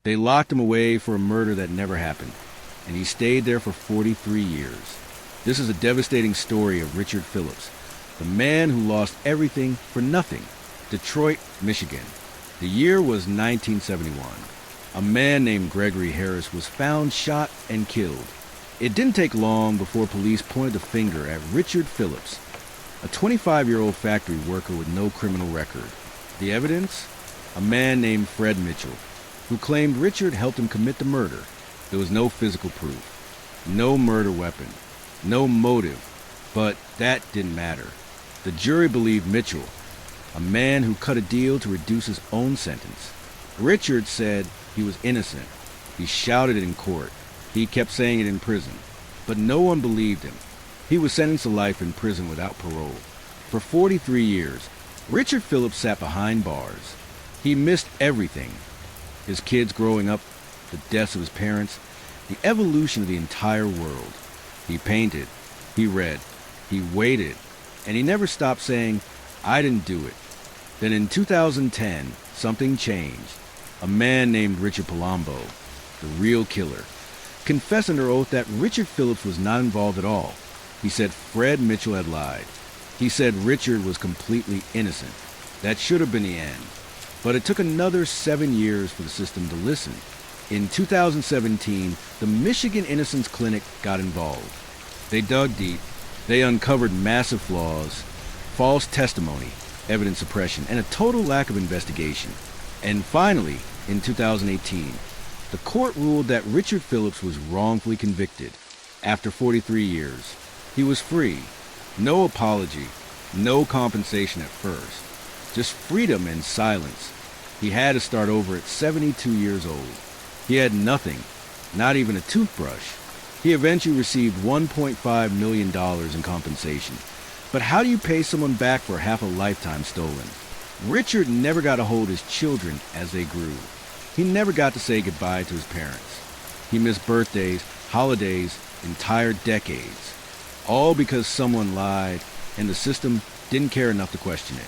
They locked him away for a murder that never happened, and he stayed there for 43 years. This is a devastating story of Richard Phillips, the man who lost everything for nothing. Detroit, Michigan. The year was 1971. A man named Gregory Harris was found shot and killed. It didn't take long before police pointed the finger at Richard Phillips, a 25-year-old factory worker with no criminal record. The evidence? A man named Fred Mitchell, who claimed Richard helped him commit the murder. There was no physical proof, no murder weapon, no motive, but that didn't matter. The jury believed Mitchell, a man who cut a deal to reduce his own sentence. Richard said he was innocent. He shouted it in court. He kept saying it in prison. But no one believed him. He was sentenced to life in prison without parole. For 43 years, Richard Phillips sat behind bars. He missed everything. His kids growing up, the deaths of his parents, the evolution of the entire world. He painted, he read, he waited, and he never stopped saying, "I didn't do it." Then in 2010, something changed. A man named Richard Palumbo, the real killer, confessed under oath that Richard Phillips was not involved at all. He said Fred Mitchell had lied. He said Richard was completely innocent. That should have been the end. But it took another 7 years for the system to listen. In 2017, the Michigan Innocence Clinic got involved. They dug deep. They uncovered massive flaws, false testimony, evidence suppression, and a total lack of investigation. And finally, in 2018, the court ruled that Richard Phillips was wrongfully convicted. After 43 years, he was free. No apology, no compensation at first. Just freedom and silence. He had to start over at 72 years old. He had nothing, not even a toothbrush. He eventually received $1.5 million in compensation. But how do you pay someone back for half a lifetime stolen? Richard never got to hold his children as they grew. He never got to say goodbye to his parents. He missed birthdays, holidays, entire decades. All because someone lied and the system didn't care enough to question it.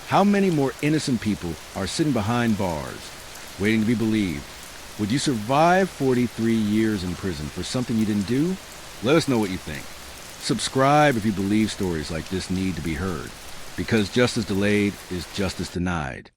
How many more innocent people are sitting behind bars, waiting to be believed? Would you survive 43 years in prison for something you didn't do? Let us know what you think. Subscribe if you believe stories like this need to be heard, because justice delayed is justice denied.